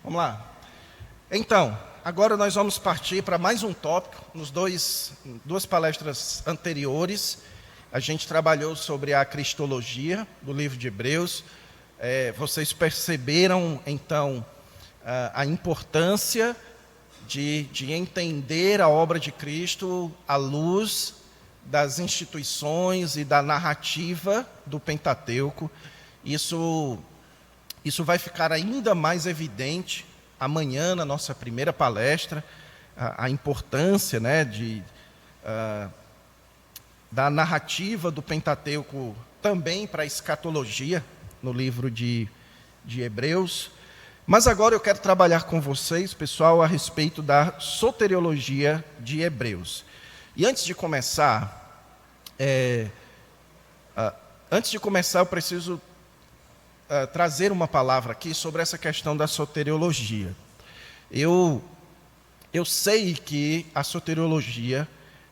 Vamos lá. Então, agora nós vamos partir para mais um tópico. Nos duas palestras anteriores, a gente trabalhou sobre a cristologia do livro de Hebreus. Vocês perceberam, então, a importância de entender a obra de Cristo à luz das instituições e da narrativa do Pentateuco. Isso vai ficar ainda mais evidente amanhã na nossa primeira palestra, a importância, né, da narrativa do Pentateuco também para a escatologia no livro de Hebreus. Mas agora eu quero trabalhar com vocês, pessoal, a respeito da soteriologia de Hebreus. E antes de começar, eu preciso trazer uma palavra aqui sobre essa questão da soteriologia. Eu sei que a soteriologia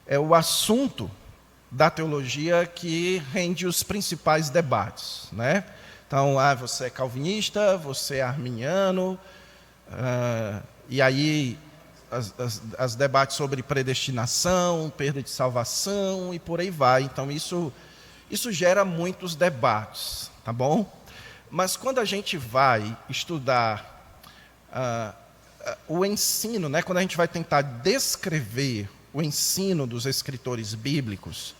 é o assunto da teologia que rende os principais debates, né? Então, você é calvinista, você é arminiano, e aí as debates sobre predestinação, perda de salvação e por aí vai. Então, isso gera muitos debates, tá bom? Mas quando a gente vai estudar o ensino, né, quando a gente vai tentar descrever o ensino dos escritores bíblicos,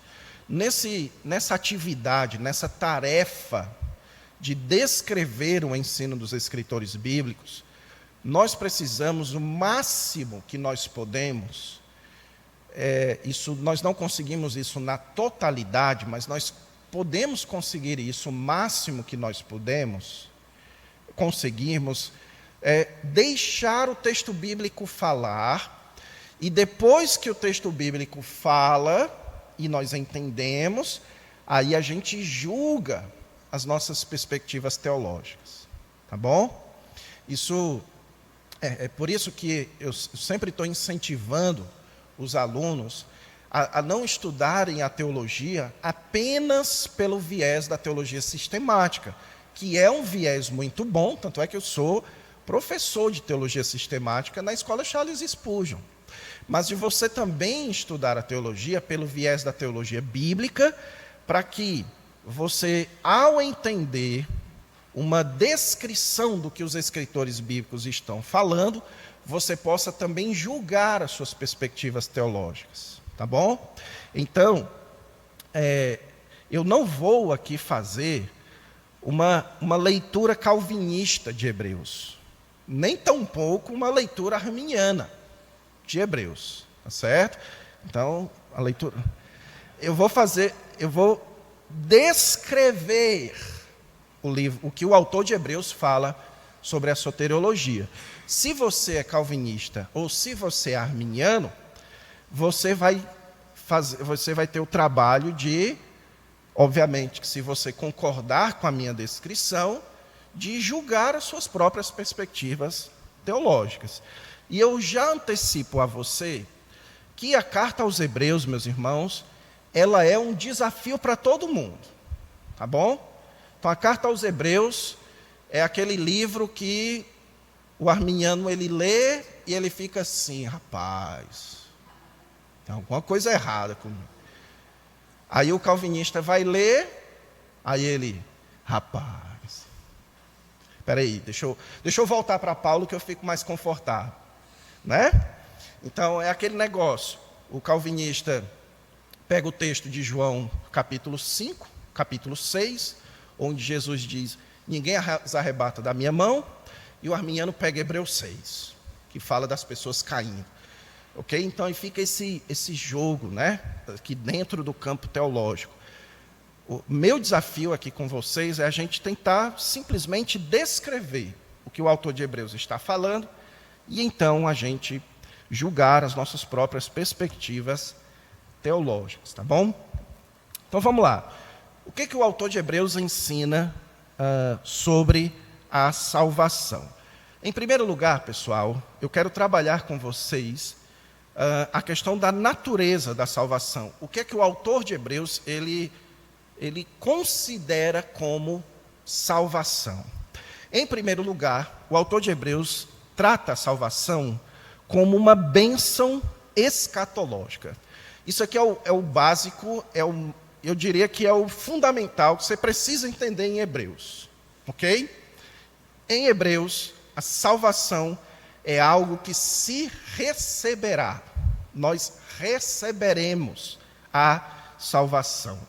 nessa atividade, nessa tarefa de descrever o ensino dos escritores bíblicos, nós precisamos, o máximo que nós podemos, nós não conseguimos isso na totalidade, mas nós podemos conseguir isso, o máximo que nós conseguirmos, deixar o texto bíblico falar, e depois que o texto bíblico fala, e nós entendemos, aí a gente julga as nossas perspectivas teológicas, tá bom? Isso é por isso que eu sempre estou incentivando os alunos a não estudarem a teologia apenas pelo viés da teologia sistemática, que é um viés muito bom, tanto é que eu sou professor de teologia sistemática na escola Charles Spurgeon. Mas de você também estudar a teologia pelo viés da teologia bíblica, para que você, ao entender uma descrição do que os escritores bíblicos estão falando, você possa também julgar as suas perspectivas teológicas, tá bom? Então, eu não vou aqui fazer uma leitura calvinista de Hebreus, nem tampouco uma leitura arminiana de Hebreus, tá certo? Então, a leitura... Eu vou descrever o livro, o que o autor de Hebreus fala sobre a soteriologia. Se você é calvinista ou se você é arminiano, você vai ter o trabalho de, obviamente, que se você concordar com a minha descrição, de julgar as suas próprias perspectivas teológicas. E eu já antecipo a você que a carta aos Hebreus, meus irmãos, ela é um desafio para todo mundo, tá bom? Então, a carta aos Hebreus é aquele livro que o arminiano ele lê e ele fica assim, rapaz, tem alguma coisa errada comigo. Aí o calvinista vai ler, aí ele, rapaz, espera aí, deixa eu voltar para Paulo que eu fico mais confortável, né? Então, é aquele negócio, o calvinista pega o texto de João, capítulo 5, capítulo 6, onde Jesus diz, ninguém as arrebata da minha mão, e o arminiano pega Hebreus 6, que fala das pessoas caindo. Ok? Então, aí fica esse jogo, né, aqui dentro do campo teológico. O meu desafio aqui com vocês é a gente tentar simplesmente descrever o que o autor de Hebreus está falando, e então a gente julgar as nossas próprias perspectivas teológicas, tá bom? Então vamos lá. O que o autor de Hebreus ensina sobre a salvação? Em primeiro lugar, pessoal, eu quero trabalhar com vocês a questão da natureza da salvação. O que o autor de Hebreus ele considera como salvação? Em primeiro lugar, o autor de Hebreus trata a salvação como uma bênção escatológica. Isso aqui é o básico, eu diria que é o fundamental que você precisa entender em Hebreus. Ok? Em Hebreus, a salvação é algo que se receberá. Nós receberemos a salvação.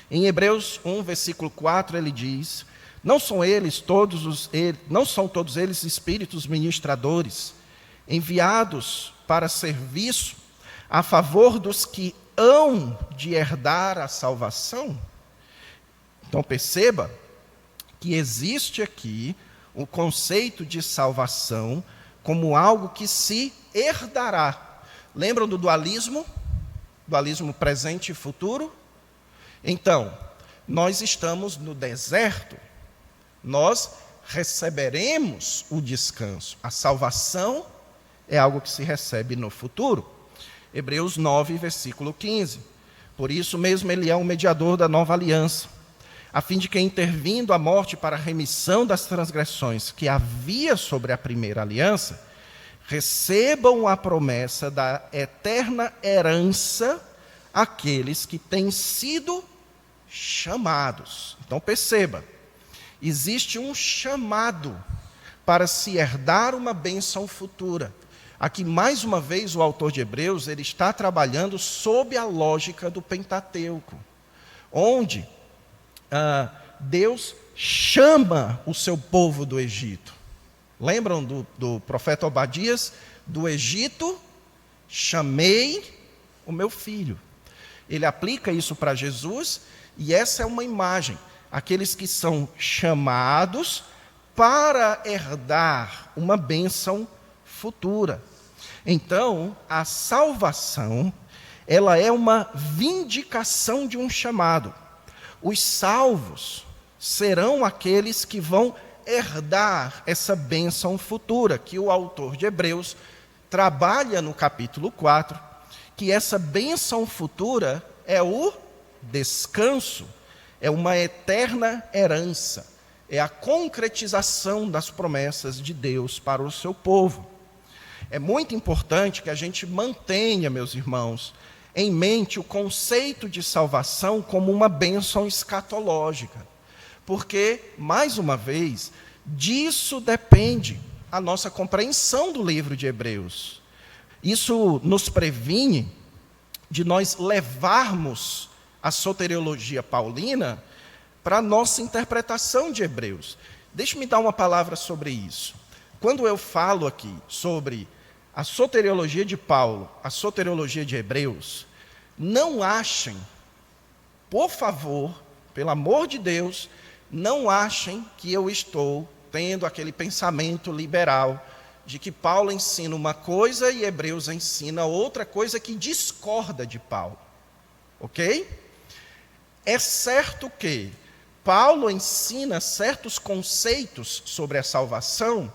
Em Hebreus 1, versículo 4, ele diz: não são todos eles espíritos ministradores, enviados para serviço a favor dos que hão de herdar a salvação? Então perceba que existe aqui o conceito de salvação como algo que se herdará. Lembram do dualismo? Dualismo presente e futuro? Então, nós estamos no deserto, nós receberemos o descanso. A salvação é algo que se recebe no futuro. Hebreus 9, versículo 15. Por isso mesmo ele é o mediador da nova aliança, a fim de que, intervindo a morte para a remissão das transgressões que havia sobre a primeira aliança, recebam a promessa da eterna herança aqueles que têm sido chamados. Então perceba, existe um chamado para se herdar uma bênção futura. Aqui, mais uma vez, o autor de Hebreus ele está trabalhando sob a lógica do Pentateuco, onde Deus chama o seu povo do Egito. Lembram do profeta Obadias? Do Egito chamei o meu filho. Ele aplica isso para Jesus, e essa é uma imagem. Aqueles que são chamados para herdar uma bênção futura. Então, a salvação, ela é uma vindicação de um chamado. Os salvos serão aqueles que vão herdar essa bênção futura, que o autor de Hebreus trabalha no capítulo 4, que essa bênção futura é o descanso, é uma eterna herança, é a concretização das promessas de Deus para o seu povo. É muito importante que a gente mantenha, meus irmãos, em mente o conceito de salvação como uma bênção escatológica. Porque, mais uma vez, disso depende a nossa compreensão do livro de Hebreus. Isso nos previne de nós levarmos a soteriologia paulina para a nossa interpretação de Hebreus. Deixe-me dar uma palavra sobre isso. Quando eu falo aqui sobre a soteriologia de Paulo, a soteriologia de Hebreus, não achem, por favor, pelo amor de Deus, não achem que eu estou tendo aquele pensamento liberal de que Paulo ensina uma coisa e Hebreus ensina outra coisa que discorda de Paulo. Ok? É certo que Paulo ensina certos conceitos sobre a salvação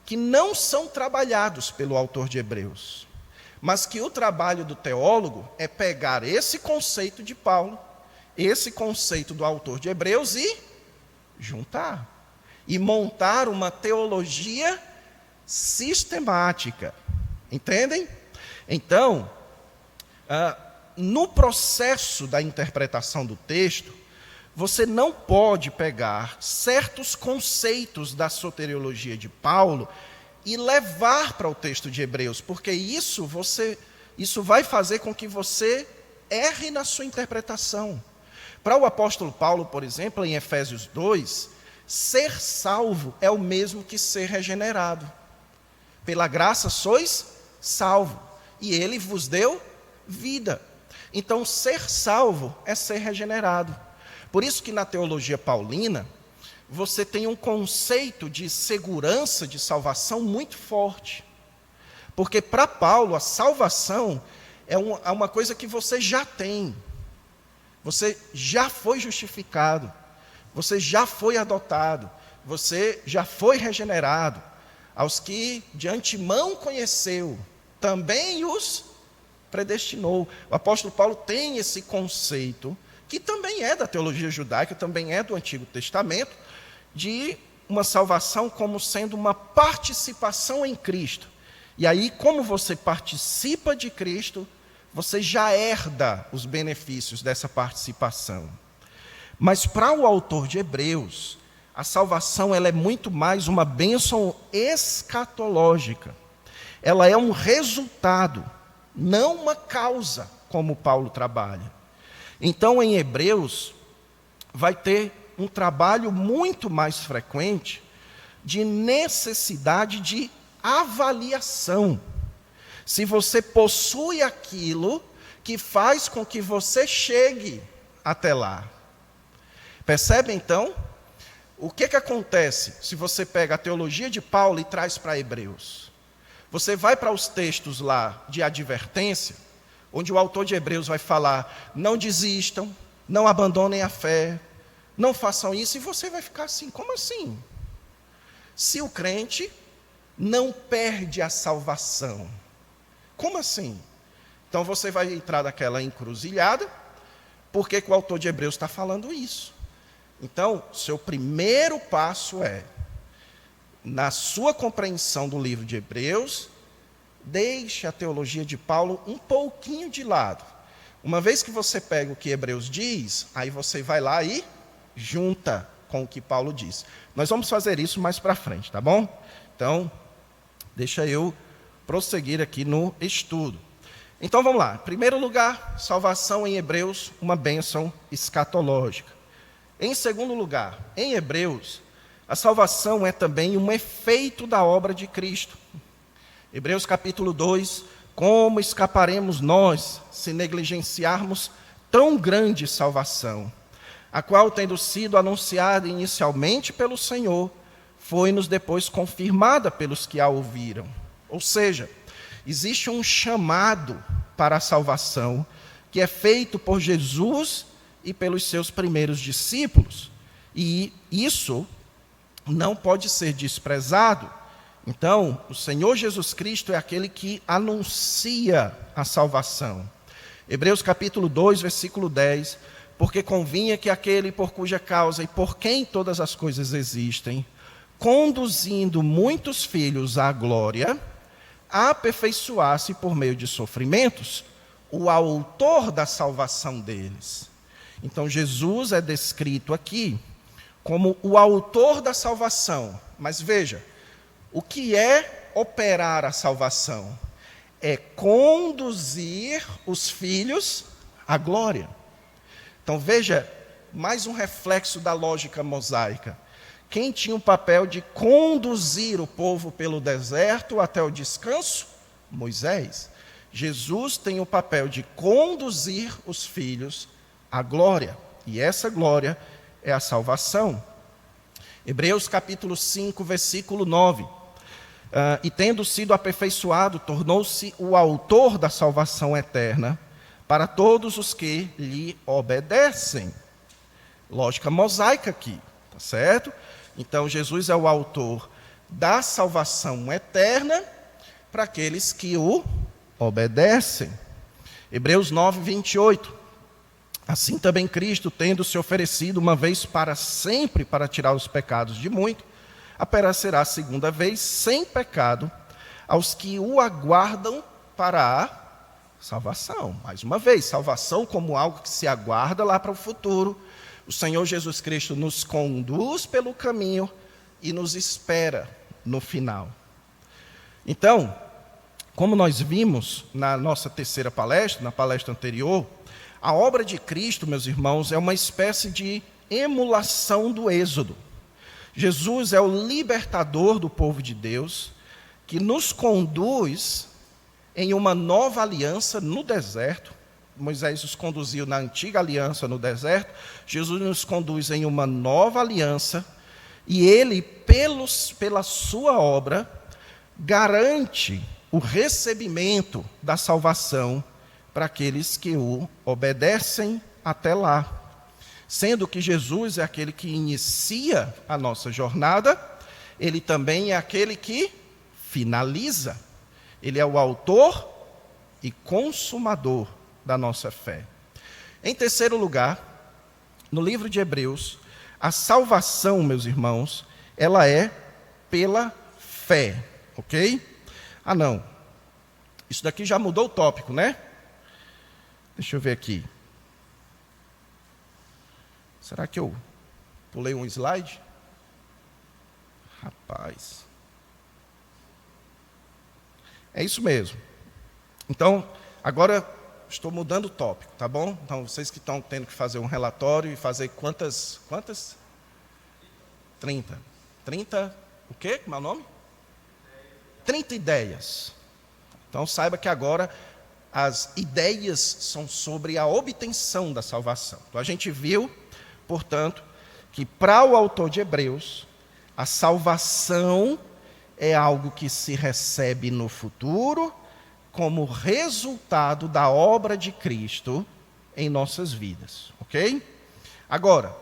que não são trabalhados pelo autor de Hebreus, mas que o trabalho do teólogo é pegar esse conceito de Paulo, esse conceito do autor de Hebreus e juntar, e montar uma teologia sistemática. Entendem? Então, no processo da interpretação do texto, você não pode pegar certos conceitos da soteriologia de Paulo e levar para o texto de Hebreus, porque isso vai fazer com que você erre na sua interpretação. Para o apóstolo Paulo, por exemplo, em Efésios 2, ser salvo é o mesmo que ser regenerado. Pela graça sois salvo, e ele vos deu vida. Então, ser salvo é ser regenerado. Por isso que na teologia paulina, você tem um conceito de segurança de salvação muito forte. Porque para Paulo, a salvação é uma coisa que você já tem. Você já foi justificado. Você já foi adotado. Você já foi regenerado. Aos que de antemão conheceu, também os predestinou. O apóstolo Paulo tem esse conceito, que também é da teologia judaica, também é do Antigo Testamento, de uma salvação como sendo uma participação em Cristo. E aí, como você participa de Cristo, você já herda os benefícios dessa participação. Mas para o autor de Hebreus, a salvação ela é muito mais uma bênção escatológica. Ela é um resultado, não uma causa, como Paulo trabalha. Então, em Hebreus, vai ter um trabalho muito mais frequente de necessidade de avaliação. Se você possui aquilo que faz com que você chegue até lá. Percebe, então? O que acontece se você pega a teologia de Paulo e traz para Hebreus? Você vai para os textos lá de advertência, onde o autor de Hebreus vai falar, não desistam, não abandonem a fé, não façam isso, e você vai ficar assim, como assim? Se o crente não perde a salvação, como assim? Então você vai entrar naquela encruzilhada, por que o autor de Hebreus está falando isso? Então, seu primeiro passo é, na sua compreensão do livro de Hebreus, deixe a teologia de Paulo um pouquinho de lado. Uma vez que você pega o que Hebreus diz, aí você vai lá e junta com o que Paulo diz. Nós vamos fazer isso mais para frente, tá bom? Então, deixa eu prosseguir aqui no estudo. Então, vamos lá. Em primeiro lugar, salvação em Hebreus, uma bênção escatológica. Em segundo lugar, em Hebreus, a salvação é também um efeito da obra de Cristo. Hebreus capítulo 2, como escaparemos nós se negligenciarmos tão grande salvação, a qual, tendo sido anunciada inicialmente pelo Senhor, foi-nos depois confirmada pelos que a ouviram. Ou seja, existe um chamado para a salvação que é feito por Jesus e pelos seus primeiros discípulos. E isso não pode ser desprezado. Então, o Senhor Jesus Cristo é aquele que anuncia a salvação. Hebreus capítulo 2, versículo 10, porque convinha que aquele por cuja causa e por quem todas as coisas existem, conduzindo muitos filhos à glória, aperfeiçoasse por meio de sofrimentos o autor da salvação deles. Então, Jesus é descrito aqui como o autor da salvação. Mas veja, o que é operar a salvação? É conduzir os filhos à glória. Então veja, mais um reflexo da lógica mosaica. Quem tinha o papel de conduzir o povo pelo deserto até o descanso? Moisés. Jesus tem o papel de conduzir os filhos à glória. E essa glória é a salvação. Hebreus capítulo 5, versículo 9. E tendo sido aperfeiçoado, tornou-se o autor da salvação eterna para todos os que lhe obedecem. Lógica mosaica aqui, tá certo? Então, Jesus é o autor da salvação eterna para aqueles que o obedecem. Hebreus 9, 28. Assim também Cristo, tendo se oferecido uma vez para sempre para tirar os pecados de muito, aparecerá a segunda vez sem pecado aos que o aguardam para a salvação. Mais uma vez, salvação como algo que se aguarda lá para o futuro. O Senhor Jesus Cristo nos conduz pelo caminho e nos espera no final. Então, como nós vimos na nossa terceira palestra, na palestra anterior, a obra de Cristo, meus irmãos, é uma espécie de emulação do Êxodo. Jesus é o libertador do povo de Deus, que nos conduz em uma nova aliança no deserto. Moisés os conduziu na antiga aliança no deserto. Jesus nos conduz em uma nova aliança. E ele, pela sua obra, garante o recebimento da salvação para aqueles que o obedecem até lá. Sendo que Jesus é aquele que inicia a nossa jornada, ele também é aquele que finaliza. Ele é o autor e consumador da nossa fé. Em terceiro lugar, no livro de Hebreus, a salvação, meus irmãos, ela é pela fé, ok? Ah, não. Isso daqui já mudou o tópico, né? Deixa eu ver aqui. Será que eu pulei um slide? Rapaz. É isso mesmo. Então, agora estou mudando o tópico, tá bom? Então, vocês que estão tendo que fazer um relatório e fazer quantas? 30. 30, o quê? Como é o nome? 30 ideias. Então, saiba que agora as ideias são sobre a obtenção da salvação. Então, a gente viu, portanto, que para o autor de Hebreus, a salvação é algo que se recebe no futuro como resultado da obra de Cristo em nossas vidas, ok? Agora,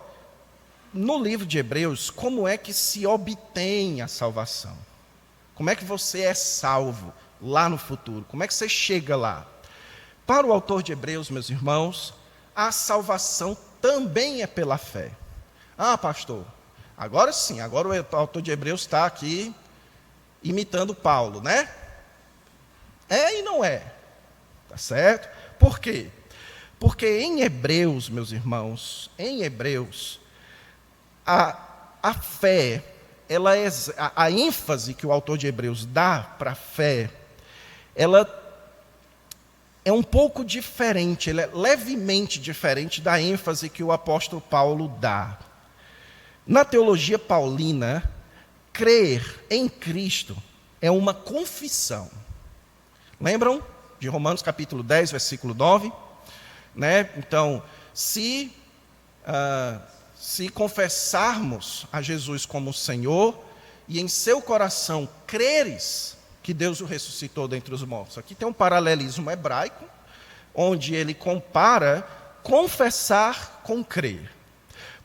no livro de Hebreus, como é que se obtém a salvação? Como é que você é salvo lá no futuro? Como é que você chega lá? Para o autor de Hebreus, meus irmãos, a salvação também é pela fé. Ah, pastor, agora sim, agora o autor de Hebreus está aqui imitando Paulo, né? É e não é, tá certo? Por quê? Porque em Hebreus, meus irmãos, em Hebreus, a fé, ela é, a ênfase que o autor de Hebreus dá para a fé, ela é um pouco diferente, ela é levemente diferente da ênfase que o apóstolo Paulo dá. Na teologia paulina, crer em Cristo é uma confissão. Lembram de Romanos capítulo 10, versículo 9? Né? Então, se confessarmos a Jesus como Senhor e em seu coração creres que Deus o ressuscitou dentre os mortos. Aqui tem um paralelismo hebraico, onde ele compara confessar com crer.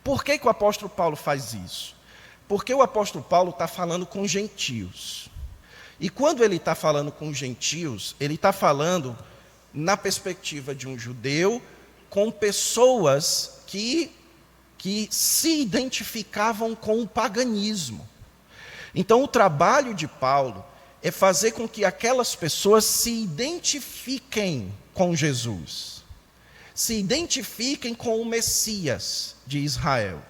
Por que o apóstolo Paulo faz isso? Porque o apóstolo Paulo está falando com gentios. E quando ele está falando com gentios, ele está falando na perspectiva de um judeu com pessoas que se identificavam com o paganismo. Então, o trabalho de Paulo é fazer com que aquelas pessoas se identifiquem com Jesus, se identifiquem com o Messias de Israel.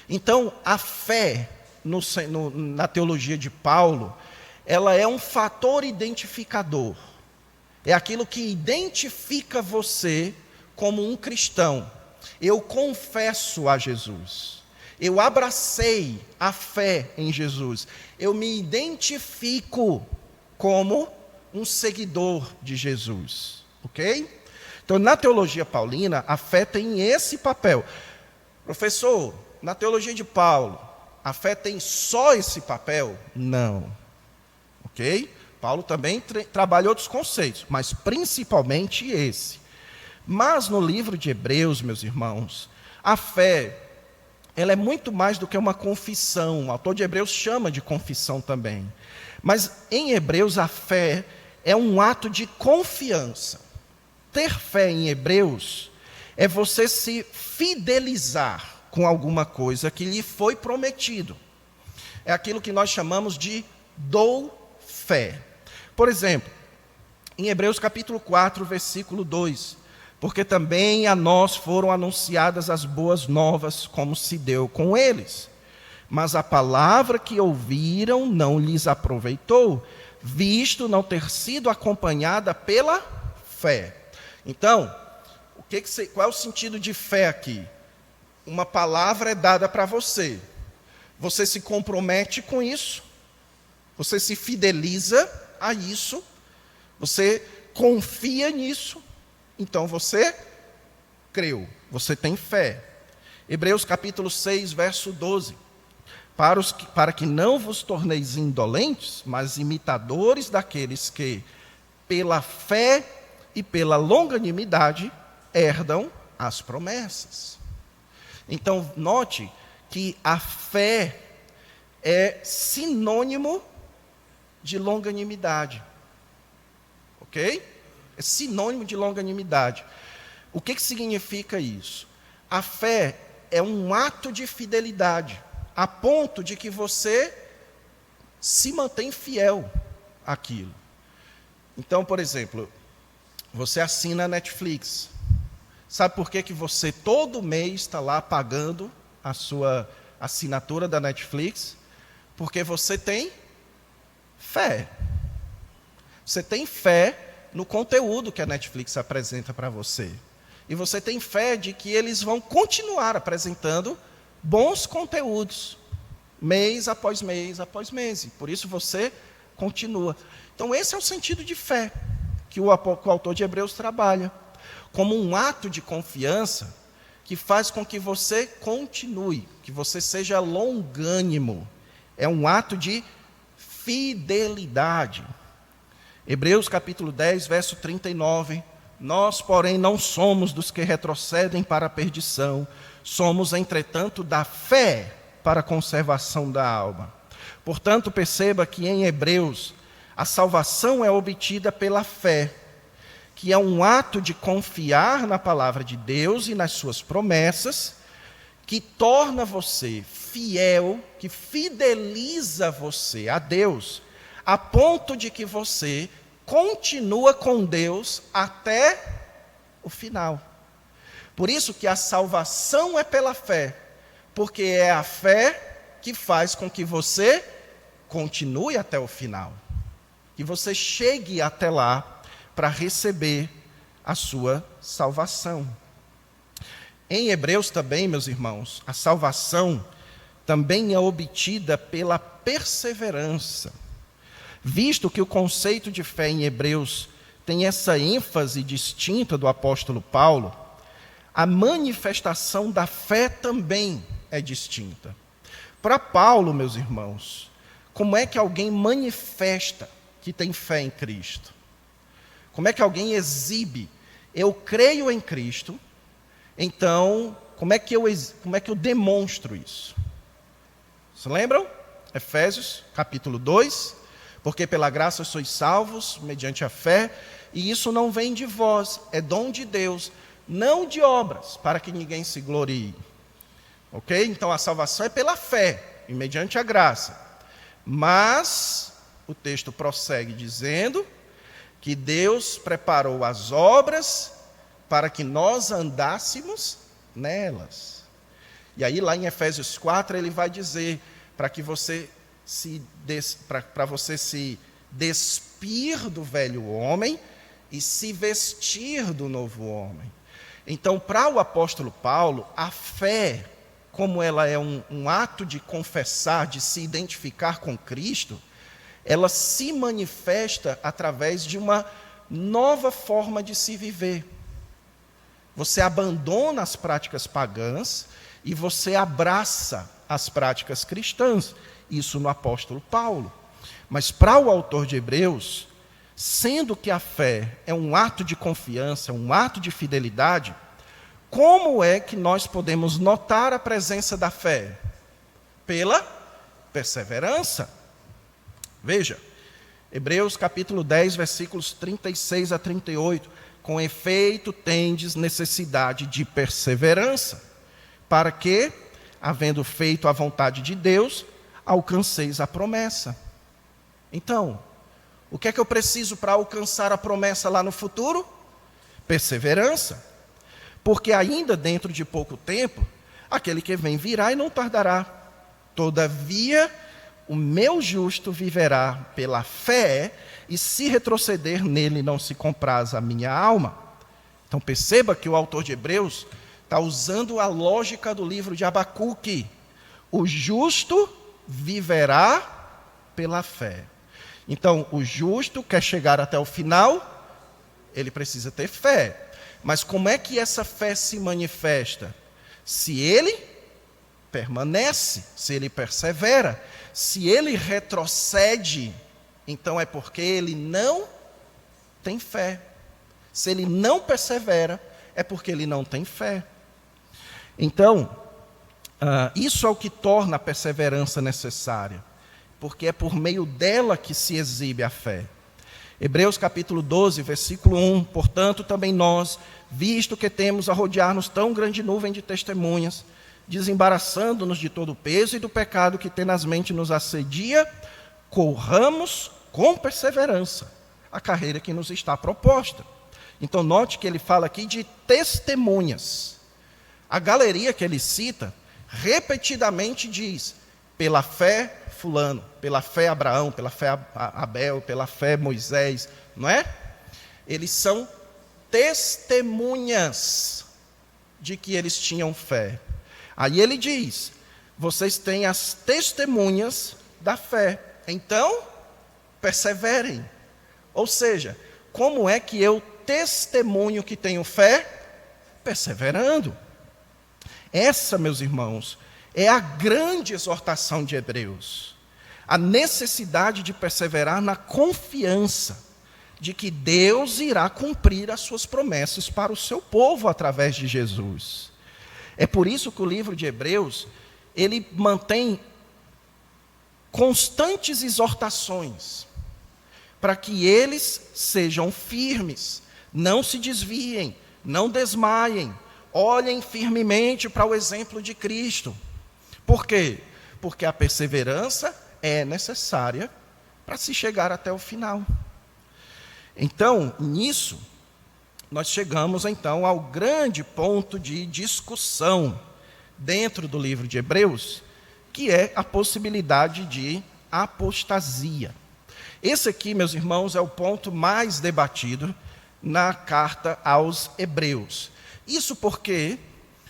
Então, a fé na teologia de Paulo, ela é um fator identificador. É aquilo que identifica você como um cristão. Eu confesso a Jesus. Eu abracei a fé em Jesus. Eu me identifico como um seguidor de Jesus. Ok? Então, na teologia paulina, a fé tem esse papel. Professor, na teologia de Paulo, a fé tem só esse papel? Não. Ok? Paulo também trabalha outros conceitos, mas principalmente esse. Mas no livro de Hebreus, meus irmãos, a fé, ela é muito mais do que uma confissão. O autor de Hebreus chama de confissão também. Mas em Hebreus, a fé é um ato de confiança. Ter fé em Hebreus é você se fidelizar com alguma coisa que lhe foi prometido. É aquilo que nós chamamos de dou fé. Por exemplo, em Hebreus capítulo 4, versículo 2, porque também a nós foram anunciadas as boas novas, como se deu com eles. Mas a palavra que ouviram não lhes aproveitou, visto não ter sido acompanhada pela fé. Então, qual é o sentido de fé aqui? Uma palavra é dada para você. Você se compromete com isso, você se fideliza a isso, você confia nisso, então você creu, você tem fé. Hebreus capítulo 6, verso 12. Para que não vos torneis indolentes, mas imitadores daqueles que, pela fé e pela longanimidade, herdam as promessas. Então, note que a fé é sinônimo de longanimidade. Ok? É sinônimo de longanimidade. O que significa isso? A fé é um ato de fidelidade. a ponto de que você se mantém fiel àquilo. Então, por exemplo, você assina a Netflix. Sabe por que você todo mês está lá pagando a sua assinatura da Netflix? Porque você tem fé. Você tem fé no conteúdo que a Netflix apresenta para você. E você tem fé de que eles vão continuar apresentando bons conteúdos, mês após mês após mês. E por isso você continua. Então esse é o sentido de fé que o autor de Hebreus trabalha, como um ato de confiança que faz com que você continue, que você seja longânimo. É um ato de fidelidade. Hebreus capítulo 10, verso 39. Nós, porém, não somos dos que retrocedem para a perdição, somos, entretanto, da fé para a conservação da alma. Portanto, perceba que em Hebreus, a salvação é obtida pela fé, que é um ato de confiar na palavra de Deus e nas suas promessas, que torna você fiel, que fideliza você a Deus, a ponto de que você continua com Deus até o final. Por isso que a salvação é pela fé, porque é a fé que faz com que você continue até o final, que você chegue até lá para receber a sua salvação. Em Hebreus também, meus irmãos, a salvação também é obtida pela perseverança. Visto que o conceito de fé em Hebreus tem essa ênfase distinta do apóstolo Paulo, a manifestação da fé também é distinta. Para Paulo, meus irmãos, como é que alguém manifesta que tem fé em Cristo? Como é que alguém exibe? Eu creio em Cristo, então, como é que eu demonstro isso? Se lembram? Efésios, capítulo 2. Porque pela graça sois salvos, mediante a fé, e isso não vem de vós, é dom de Deus, não de obras, para que ninguém se glorie. Ok? Então a salvação é pela fé, e mediante a graça. Mas o texto prossegue dizendo que Deus preparou as obras para que nós andássemos nelas. E aí lá em Efésios 4 ele vai dizer para que você para você se despir do velho homem e se vestir do novo homem. Então, para o apóstolo Paulo, a fé, como ela é um ato de confessar, de se identificar com Cristo, ela se manifesta através de uma nova forma de se viver. Você abandona as práticas pagãs e você abraça as práticas cristãs. Isso no apóstolo Paulo. Mas para o autor de Hebreus, sendo que a fé é um ato de confiança, um ato de fidelidade, como é que nós podemos notar a presença da fé? Pela perseverança. Veja, Hebreus capítulo 10, versículos 36 a 38. Com efeito, tendes necessidade de perseverança, para que, havendo feito a vontade de Deus, alcanceis a promessa. Então, o que é que eu preciso para alcançar a promessa lá no futuro? Perseverança. Porque ainda dentro de pouco tempo, aquele que vem virá e não tardará. Todavia, o meu justo viverá pela fé, e se retroceder nele não se compraz a minha alma. Então perceba que o autor de Hebreus está usando a lógica do livro de Abacuque. O justo viverá pela fé. Então, o justo quer chegar até o final, ele precisa ter fé. Mas como é que essa fé se manifesta? Se ele permanece, se ele persevera. Se ele retrocede, então é porque ele não tem fé. Se ele não persevera, é porque ele não tem fé. Então, isso é o que torna a perseverança necessária, porque é por meio dela que se exibe a fé. Hebreus capítulo 12, versículo 1. Portanto, também nós, visto que temos a rodear-nos tão grande nuvem de testemunhas, desembaraçando-nos de todo o peso e do pecado que tenazmente nos assedia, corramos com perseverança a carreira que nos está proposta. Então, note que ele fala aqui de testemunhas. A galeria que ele cita, repetidamente diz, pela fé fulano, pela fé Abraão, pela fé Abel, pela fé Moisés, não é? Eles são testemunhas de que eles tinham fé. Aí ele diz, vocês têm as testemunhas da fé, então perseverem. Ou seja, como é que eu testemunho que tenho fé? Perseverando. Essa, meus irmãos, é a grande exortação de Hebreus. A necessidade de perseverar na confiança de que Deus irá cumprir as suas promessas para o seu povo através de Jesus. É por isso que o livro de Hebreus, ele mantém constantes exortações para que eles sejam firmes, não se desviem, não desmaiem, olhem firmemente para o exemplo de Cristo. Por quê? Porque a perseverança é necessária para se chegar até o final. Então, nisso, nós chegamos então ao grande ponto de discussão dentro do livro de Hebreus, que é a possibilidade de apostasia. Esse aqui, meus irmãos, é o ponto mais debatido na carta aos Hebreus. Isso porque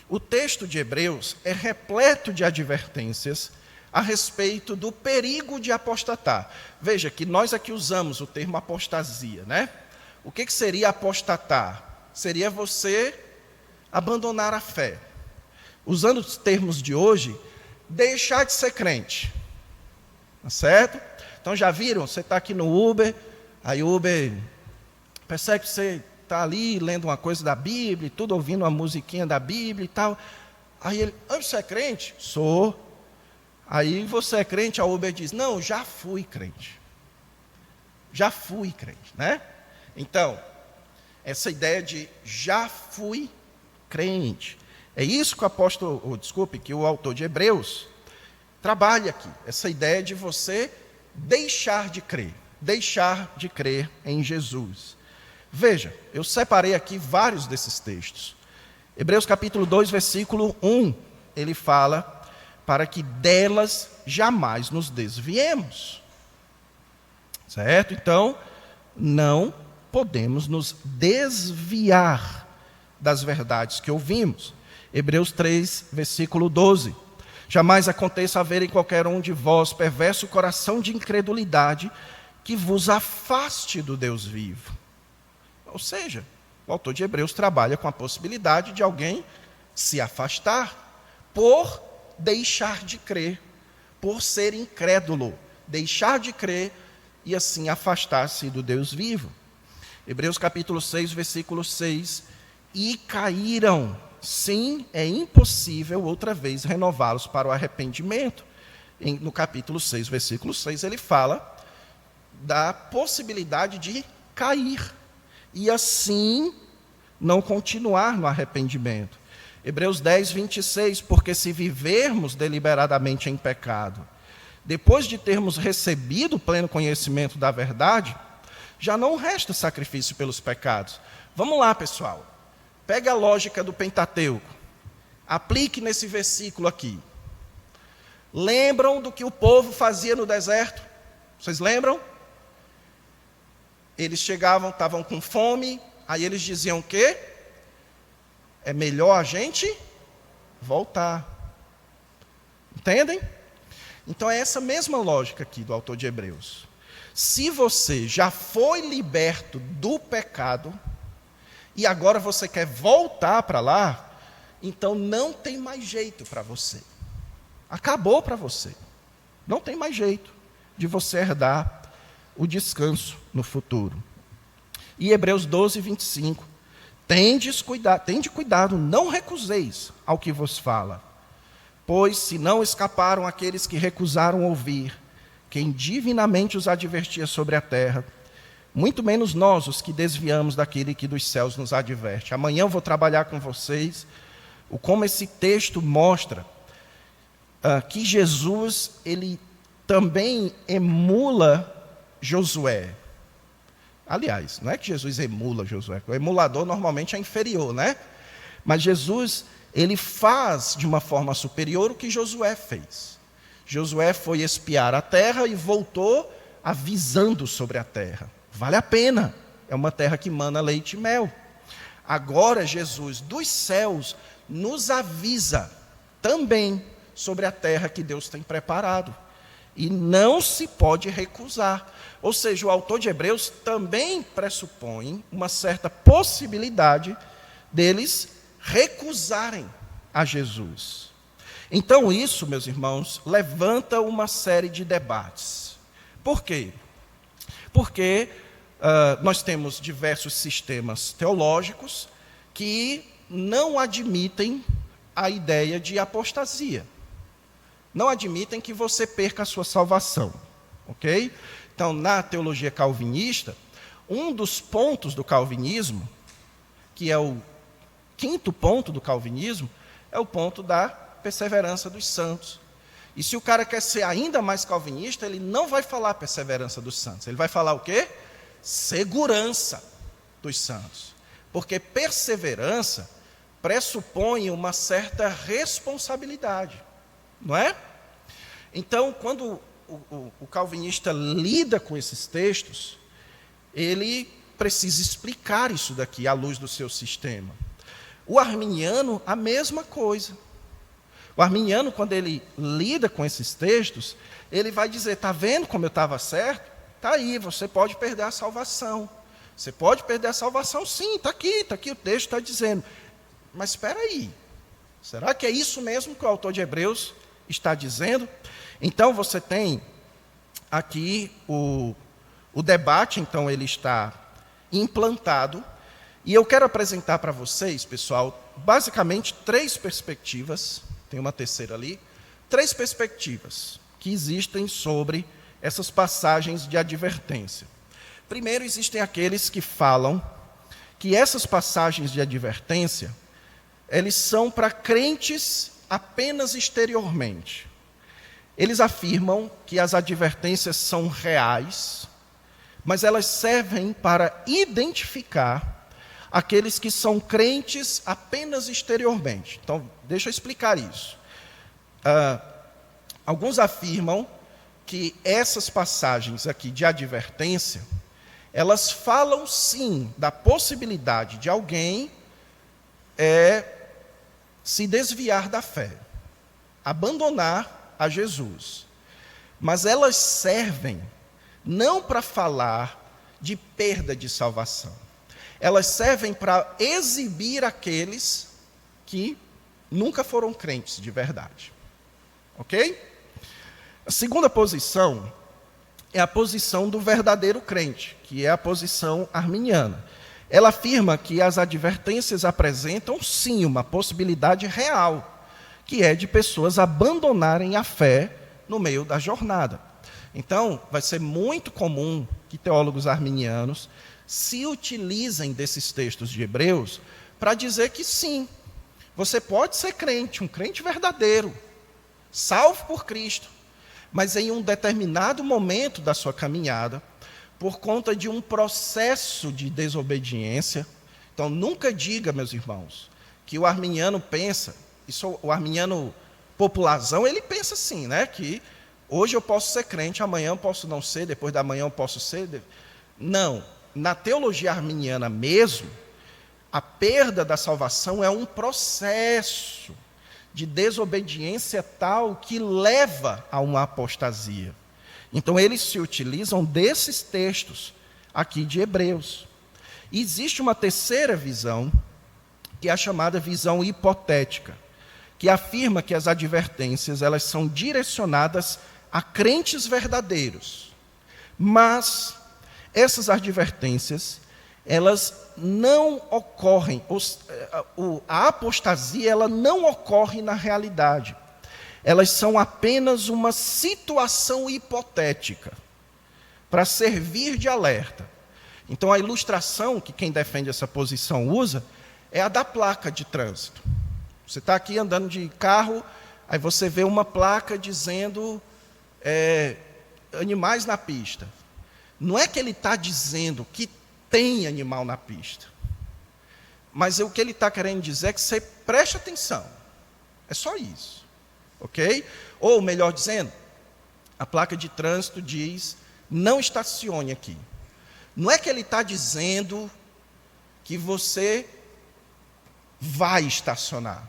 o texto de Hebreus é repleto de advertências a respeito do perigo de apostatar. Veja que nós aqui usamos o termo apostasia, né? O que seria apostatar? Seria você abandonar a fé. Usando os termos de hoje, deixar de ser crente. Tá certo? Então já viram? Você está aqui no Uber, aí o Uber percebe que você está ali lendo uma coisa da Bíblia, tudo ouvindo uma musiquinha da Bíblia e tal. Aí ele, você é crente? Sou. Aí você é crente, a Uber diz, não, já fui crente. Já fui crente, né? Então, essa ideia de já fui crente, é isso que que o autor de Hebreus trabalha aqui, essa ideia de você deixar de crer em Jesus. Veja, eu separei aqui vários desses textos. Hebreus capítulo 2, versículo 1, ele fala para que delas jamais nos desviemos. Certo? Então, não podemos nos desviar das verdades que ouvimos. Hebreus 3, versículo 12. Jamais aconteça haver em qualquer um de vós perverso coração de incredulidade que vos afaste do Deus vivo. Ou seja, o autor de Hebreus trabalha com a possibilidade de alguém se afastar por deixar de crer, por ser incrédulo, deixar de crer e assim afastar-se do Deus vivo. Hebreus capítulo 6, versículo 6, e caíram, sim, é impossível outra vez renová-los para o arrependimento. No capítulo 6, versículo 6, ele fala da possibilidade de cair, e assim não continuar no arrependimento. Hebreus 10, 26, porque se vivermos deliberadamente em pecado, depois de termos recebido o pleno conhecimento da verdade, já não resta sacrifício pelos pecados. Vamos lá, pessoal. Pega a lógica do Pentateuco. Aplique nesse versículo aqui. Lembram do que o povo fazia no deserto? Vocês lembram? Eles chegavam, estavam com fome, aí eles diziam o quê? É melhor a gente voltar. Entendem? Então é essa mesma lógica aqui do autor de Hebreus. Se você já foi liberto do pecado e agora você quer voltar para lá, então não tem mais jeito para você. Acabou para você. Não tem mais jeito de você herdar o descanso no futuro. E Hebreus 12, 25. Tende cuidado, não recuseis ao que vos fala. Pois se não escaparam aqueles que recusaram ouvir, quem divinamente os advertia sobre a terra, muito menos nós, os que desviamos daquele que dos céus nos adverte. Amanhã eu vou trabalhar com vocês como esse texto mostra que Jesus, ele também emula Josué. Aliás, não é que Jesus emula Josué, o emulador normalmente é inferior, né? Mas Jesus, ele faz de uma forma superior o que Josué fez. Josué foi espiar a terra e voltou avisando sobre a terra. Vale a pena, é uma terra que mana leite e mel. Agora Jesus dos céus nos avisa também sobre a terra que Deus tem preparado. E não se pode recusar. Ou seja, o autor de Hebreus também pressupõe uma certa possibilidade deles recusarem a Jesus. Então isso, meus irmãos, levanta uma série de debates. Por quê? Porque nós temos diversos sistemas teológicos que não admitem a ideia de apostasia. Não admitem que você perca a sua salvação, ok? Então, na teologia calvinista, um dos pontos do calvinismo, que é o quinto ponto do calvinismo, é o ponto da perseverança dos santos. E se o cara quer ser ainda mais calvinista, ele não vai falar perseverança dos santos, ele vai falar o quê? Segurança dos santos. Porque perseverança pressupõe uma certa responsabilidade. Não é? Então, quando o calvinista lida com esses textos, ele precisa explicar isso daqui à luz do seu sistema. O arminiano, a mesma coisa. O arminiano, quando ele lida com esses textos, ele vai dizer, está vendo como eu estava certo? Está aí, você pode perder a salvação. Você pode perder a salvação, sim, está aqui o texto está dizendo. Mas espera aí, será que é isso mesmo que o autor de Hebreus está dizendo? Então você tem aqui o debate, então ele está implantado, e eu quero apresentar para vocês, pessoal, basicamente 3 perspectivas, tem uma terceira ali, 3 perspectivas que existem sobre essas passagens de advertência. Primeiro, existem aqueles que falam que essas passagens de advertência, eles são para crentes apenas exteriormente. Eles afirmam que as advertências são reais, mas elas servem para identificar aqueles que são crentes apenas exteriormente. Então, deixa eu explicar isso. Alguns afirmam que essas passagens aqui de advertência, elas falam sim da possibilidade de alguém se desviar da fé, abandonar a Jesus. Mas elas servem não para falar de perda de salvação. Elas servem para exibir aqueles que nunca foram crentes de verdade. Ok? A segunda posição é a posição do verdadeiro crente, que é a posição arminiana. Ela afirma que as advertências apresentam, sim, uma possibilidade real, que é de pessoas abandonarem a fé no meio da jornada. Então, vai ser muito comum que teólogos arminianos se utilizem desses textos de Hebreus para dizer que sim, você pode ser crente, um crente verdadeiro, salvo por Cristo, mas em um determinado momento da sua caminhada, por conta de um processo de desobediência. Então, nunca diga, meus irmãos, que o arminiano pensa, o arminiano popularzão, ele pensa assim, né, que hoje eu posso ser crente, amanhã eu posso não ser, depois da manhã eu posso ser. Não, na teologia arminiana mesmo, a perda da salvação é um processo de desobediência tal que leva a uma apostasia. Então, eles se utilizam desses textos aqui de Hebreus. E existe uma terceira visão, que é a chamada visão hipotética, que afirma que as advertências elas são direcionadas a crentes verdadeiros. Mas essas advertências, elas não ocorrem, a apostasia ela não ocorre na realidade. Elas são apenas uma situação hipotética para servir de alerta. Então, a ilustração que quem defende essa posição usa é a da placa de trânsito. Você está aqui andando de carro, aí você vê uma placa dizendo animais na pista. Não é que ele está dizendo que tem animal na pista, mas o que ele está querendo dizer é que você preste atenção. É só isso, ok? Ou, melhor dizendo, a placa de trânsito diz, não estacione aqui. Não é que ele está dizendo que você vai estacionar.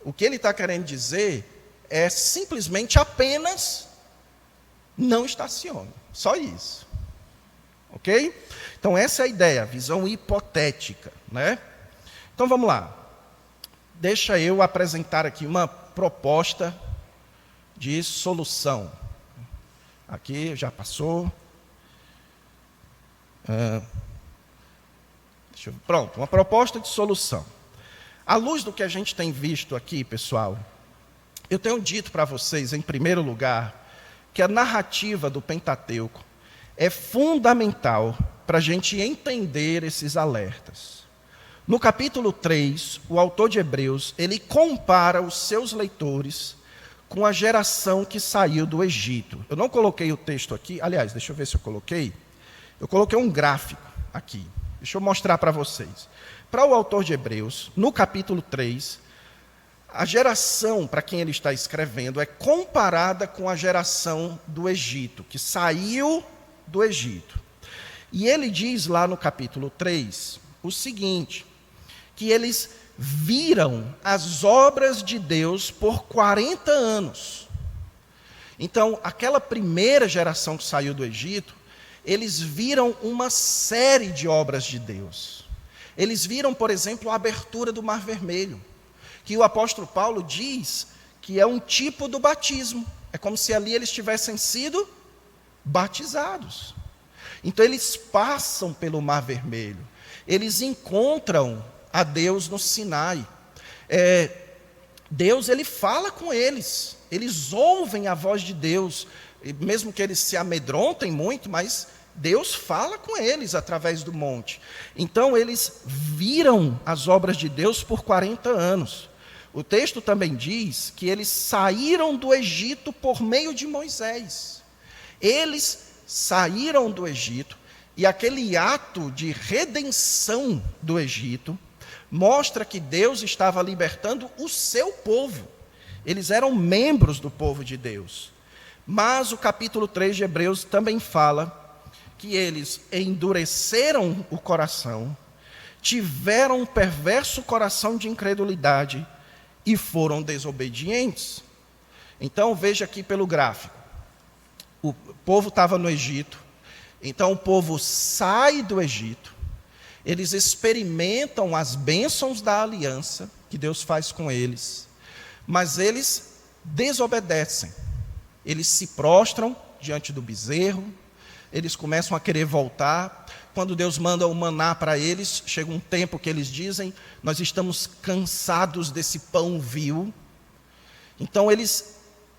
O que ele está querendo dizer é simplesmente apenas não estacione. Só isso. Ok? Então essa é a ideia, a visão hipotética, né? Então vamos lá. Deixa eu apresentar aqui uma proposta de solução. Aqui já passou. Pronto, uma proposta de solução. À luz do que a gente tem visto aqui, pessoal, eu tenho dito para vocês, em primeiro lugar, que a narrativa do Pentateuco é fundamental para a gente entender esses alertas. No capítulo 3, o autor de Hebreus, ele compara os seus leitores com a geração que saiu do Egito. Eu não coloquei o texto aqui, aliás, deixa eu ver se eu coloquei. Eu coloquei um gráfico aqui. Deixa eu mostrar para vocês. Para o autor de Hebreus, no capítulo 3, a geração para quem ele está escrevendo é comparada com a geração do Egito, que saiu do Egito. E ele diz lá no capítulo 3 o seguinte, que eles viram as obras de Deus por 40 anos. Então, aquela primeira geração que saiu do Egito, eles viram uma série de obras de Deus. Eles viram, por exemplo, a abertura do Mar Vermelho, que o apóstolo Paulo diz que é um tipo do batismo. É como se ali eles tivessem sido batizados. Então eles passam pelo Mar Vermelho. Eles encontram a Deus no Sinai. Deus, ele fala com eles. Eles ouvem a voz de Deus, mesmo que eles se amedrontem muito, mas Deus fala com eles através do monte. Então eles viram as obras de Deus por 40 anos. O texto também diz que eles saíram do Egito por meio de Moisés. Eles saíram do Egito, e aquele ato de redenção do Egito mostra que Deus estava libertando o seu povo. Eles eram membros do povo de Deus. Mas o capítulo 3 de Hebreus também fala que eles endureceram o coração, tiveram um perverso coração de incredulidade e foram desobedientes. Então veja aqui pelo gráfico. O povo estava no Egito, então o povo sai do Egito, eles experimentam as bênçãos da aliança que Deus faz com eles, mas eles desobedecem, eles se prostram diante do bezerro, eles começam a querer voltar. Quando Deus manda o maná para eles, chega um tempo que eles dizem, nós estamos cansados desse pão vil. Então eles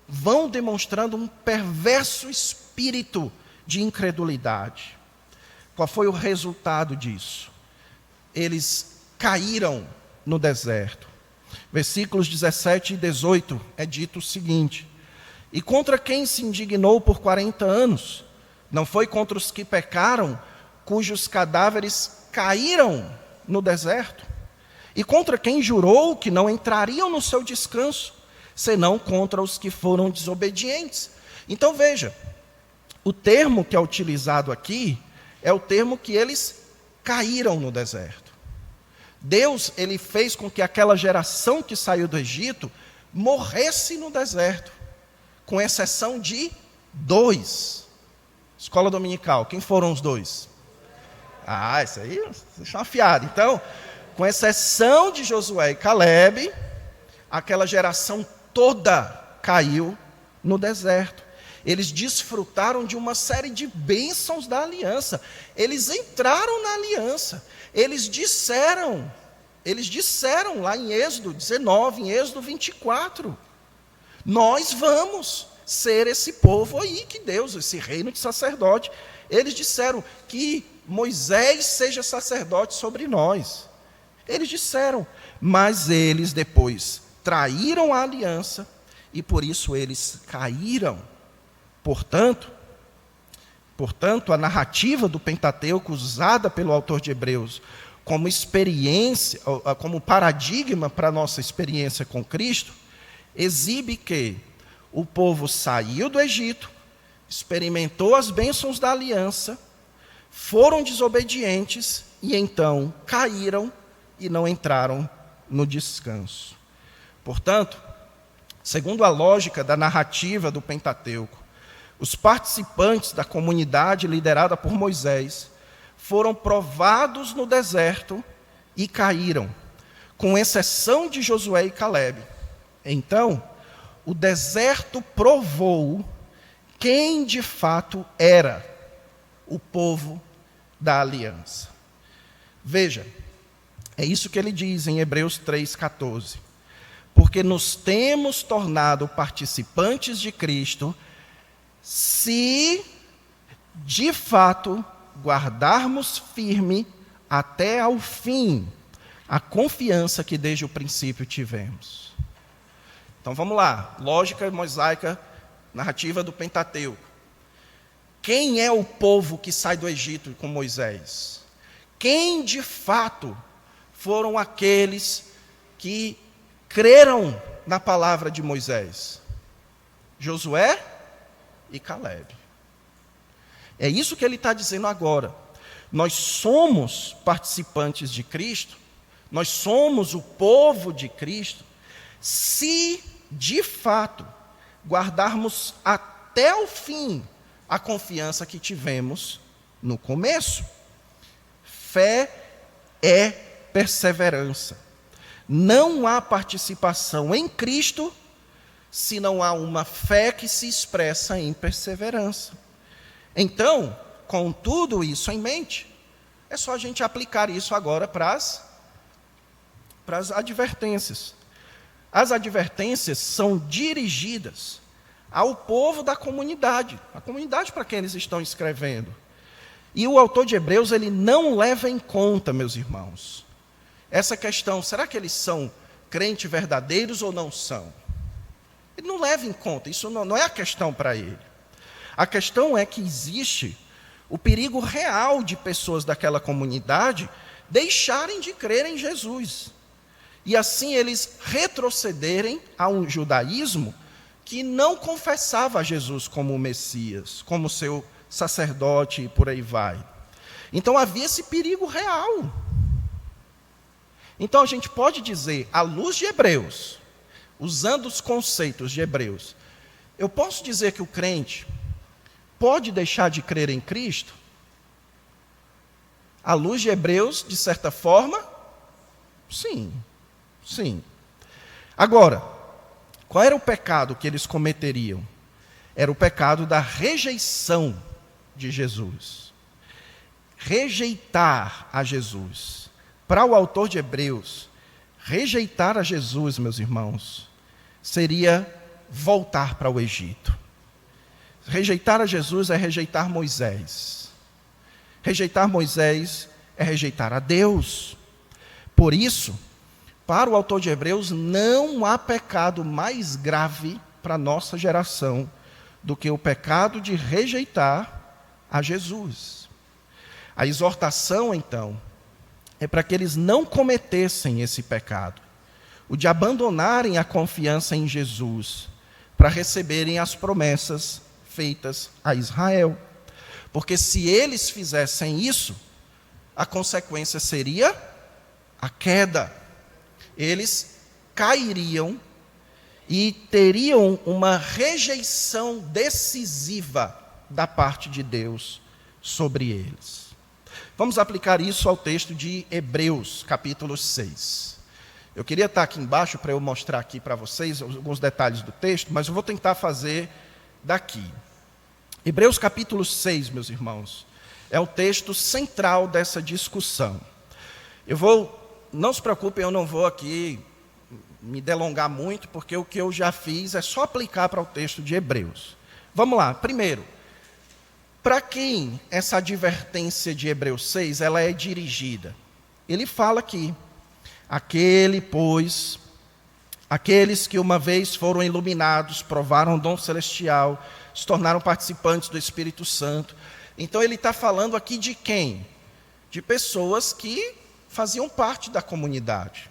vão demonstrando um perverso espírito de incredulidade. Qual foi o resultado disso? Eles caíram no deserto. Versículos 17 e 18 é dito o seguinte: e contra quem se indignou por 40 anos? Não foi contra os que pecaram, cujos cadáveres caíram no deserto? E contra quem jurou que não entrariam no seu descanso, senão contra os que foram desobedientes? Então veja, o termo que é utilizado aqui é o termo que eles caíram no deserto. Deus, ele fez com que aquela geração que saiu do Egito morresse no deserto, com exceção de 2. Escola dominical, quem foram os 2? Isso aí, vocês estão afiados. Então, com exceção de Josué e Calebe, aquela geração toda caiu no deserto. Eles desfrutaram de uma série de bênçãos da aliança. Eles entraram na aliança. Eles disseram lá em Êxodo 19, em Êxodo 24, nós vamos ser esse povo aí que Deus, esse reino de sacerdote. Eles disseram que Moisés seja sacerdote sobre nós. Eles disseram, mas eles depois traíram a aliança e por isso eles caíram. Portanto, a narrativa do Pentateuco usada pelo autor de Hebreus como experiência, como paradigma para a nossa experiência com Cristo, exibe que o povo saiu do Egito, experimentou as bênçãos da aliança, foram desobedientes e então caíram e não entraram no descanso. Portanto, segundo a lógica da narrativa do Pentateuco, os participantes da comunidade liderada por Moisés foram provados no deserto e caíram, com exceção de Josué e Calebe. Então, o deserto provou quem de fato era o povo da aliança. Veja, é isso que ele diz em Hebreus 3,14. Porque nos temos tornado participantes de Cristo, se de fato guardarmos firme até ao fim a confiança que desde o princípio tivemos. Então vamos lá, lógica mosaica, narrativa do Pentateuco. Quem é o povo que sai do Egito com Moisés? Quem de fato foram aqueles que creram na palavra de Moisés? Josué e Calebe. É isso que ele está dizendo agora. Nós somos participantes de Cristo, nós somos o povo de Cristo, se de fato guardarmos até o fim a confiança que tivemos no começo. Fé é perseverança. Não há participação em Cristo se não há uma fé que se expressa em perseverança. Então, com tudo isso em mente, é só a gente aplicar isso agora para as advertências. As advertências são dirigidas ao povo da comunidade, a comunidade para quem eles estão escrevendo. E o autor de Hebreus, ele não leva em conta, meus irmãos, essa questão, será que eles são crentes verdadeiros ou não são? Ele não leva em conta, isso não é a questão para ele. A questão é que existe o perigo real de pessoas daquela comunidade deixarem de crer em Jesus. E assim eles retrocederem a um judaísmo que não confessava a Jesus como o Messias, como seu sacerdote e por aí vai. Então havia esse perigo real. Então a gente pode dizer, à luz de Hebreus, usando os conceitos de Hebreus, eu posso dizer que o crente pode deixar de crer em Cristo? À luz de Hebreus, de certa forma, sim. Sim. Agora, qual era o pecado que eles cometeriam? Era o pecado da rejeição de Jesus. Rejeitar a Jesus. Para o autor de Hebreus, rejeitar a Jesus, meus irmãos, seria voltar para o Egito. Rejeitar a Jesus é rejeitar Moisés. Rejeitar Moisés é rejeitar a Deus. Por isso, para o autor de Hebreus, não há pecado mais grave para a nossa geração do que o pecado de rejeitar a Jesus. A exortação, então, é para que eles não cometessem esse pecado, o de abandonarem a confiança em Jesus para receberem as promessas feitas a Israel. Porque se eles fizessem isso, a consequência seria a queda. Eles cairiam e teriam uma rejeição decisiva da parte de Deus sobre eles. Vamos aplicar isso ao texto de Hebreus, capítulo 6. Eu queria estar aqui embaixo para eu mostrar aqui para vocês alguns detalhes do texto, mas eu vou tentar fazer daqui. Hebreus capítulo 6, meus irmãos, é o texto central dessa discussão. Não se preocupem, eu não vou aqui me delongar muito, porque o que eu já fiz é só aplicar para o texto de Hebreus. Vamos lá, primeiro, para quem essa advertência de Hebreus 6 ela é dirigida? Ele fala aqui, Aqueles que uma vez foram iluminados, provaram o dom celestial, se tornaram participantes do Espírito Santo. Então ele está falando aqui de quem? De pessoas que faziam parte da comunidade.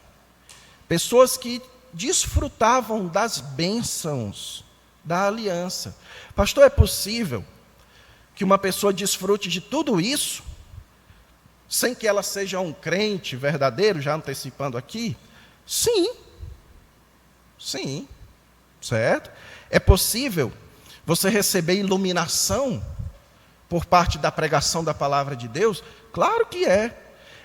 Pessoas que desfrutavam das bênçãos da aliança. Pastor, é possível que uma pessoa desfrute de tudo isso sem que ela seja um crente verdadeiro, já antecipando aqui? Sim, certo? É possível você receber iluminação por parte da pregação da palavra de Deus? Claro que é.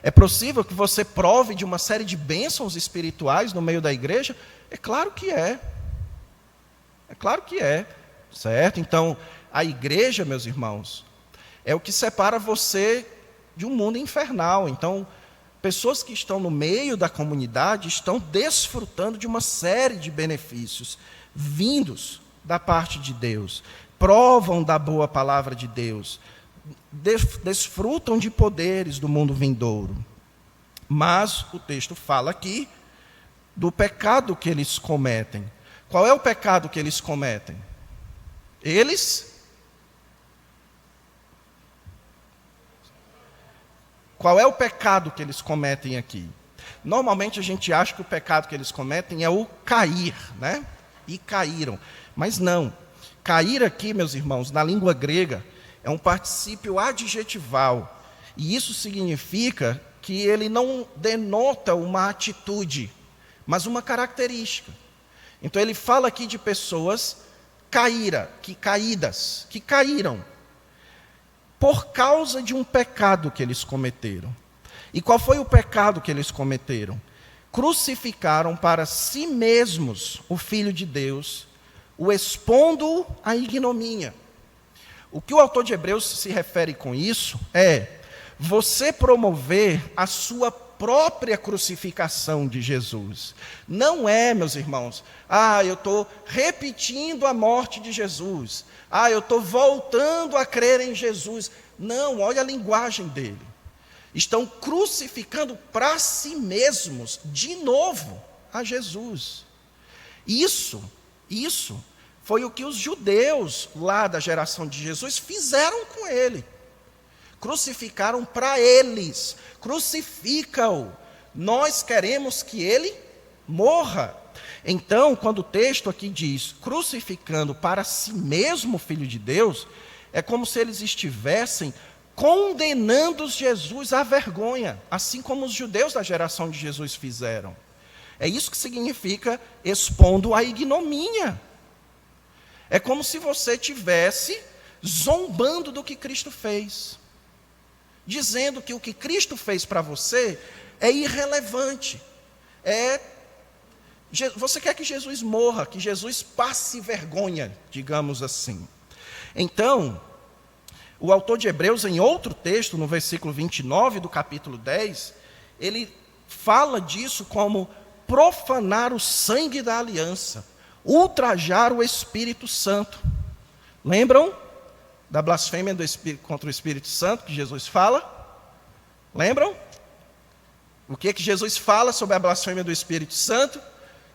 É possível que você prove de uma série de bênçãos espirituais no meio da igreja? É claro que é. É claro que é, certo? Então, a igreja, meus irmãos, é o que separa você de um mundo infernal. Então, pessoas que estão no meio da comunidade estão desfrutando de uma série de benefícios vindos da parte de Deus, provam da boa palavra de Deus, desfrutam de poderes do mundo vindouro. Mas o texto fala aqui do pecado que eles cometem. Qual é o pecado que eles cometem? Qual é o pecado que eles cometem aqui? Normalmente a gente acha que o pecado que eles cometem é o cair, né? E caíram. Mas não. Cair aqui, meus irmãos, na língua grega, é um particípio adjetival. E isso significa que ele não denota uma atitude, mas uma característica. Então ele fala aqui de pessoas caídas, que caíram por causa de um pecado que eles cometeram. E qual foi o pecado que eles cometeram? Crucificaram para si mesmos o Filho de Deus, o expondo à ignomínia. O que o autor de Hebreus se refere com isso é você promover a sua própria crucificação de Jesus. Não é, meus irmãos, eu estou repetindo a morte de Jesus. Eu estou voltando a crer em Jesus. Não, olha a linguagem dele. Estão crucificando para si mesmos, de novo, a Jesus. Isso foi o que os judeus lá da geração de Jesus fizeram com ele. Crucificaram para eles. Crucifica-o. Nós queremos que ele morra. Então, quando o texto aqui diz crucificando para si mesmo o Filho de Deus, é como se eles estivessem condenando Jesus à vergonha, assim como os judeus da geração de Jesus fizeram. É isso que significa expondo à ignomínia. É como se você estivesse zombando do que Cristo fez, dizendo que o que Cristo fez para você é irrelevante. Você quer que Jesus morra, que Jesus passe vergonha, digamos assim. Então, o autor de Hebreus, em outro texto, no versículo 29 do capítulo 10, ele fala disso como profanar o sangue da aliança, ultrajar o Espírito Santo. Lembram da blasfêmia contra o Espírito Santo que Jesus fala? Lembram? O que Jesus fala sobre a blasfêmia do Espírito Santo?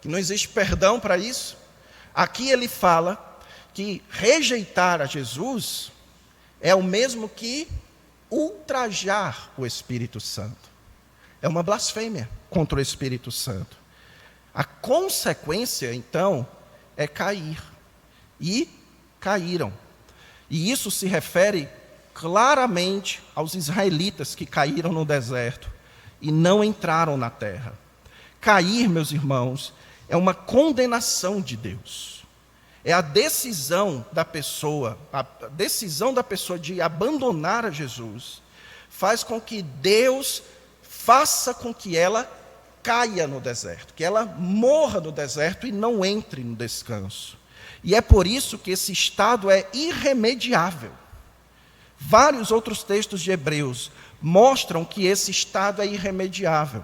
Que não existe perdão para isso. Aqui ele fala que rejeitar a Jesus é o mesmo que ultrajar o Espírito Santo. É uma blasfêmia contra o Espírito Santo. A consequência, então, é cair. E caíram. E isso se refere claramente aos israelitas que caíram no deserto e não entraram na terra. Cair, meus irmãos, é uma condenação de Deus. É a decisão da pessoa de abandonar a Jesus, faz com que Deus faça com que ela caia no deserto, que ela morra no deserto e não entre no descanso. E é por isso que esse estado é irremediável. Vários outros textos de Hebreus mostram que esse estado é irremediável.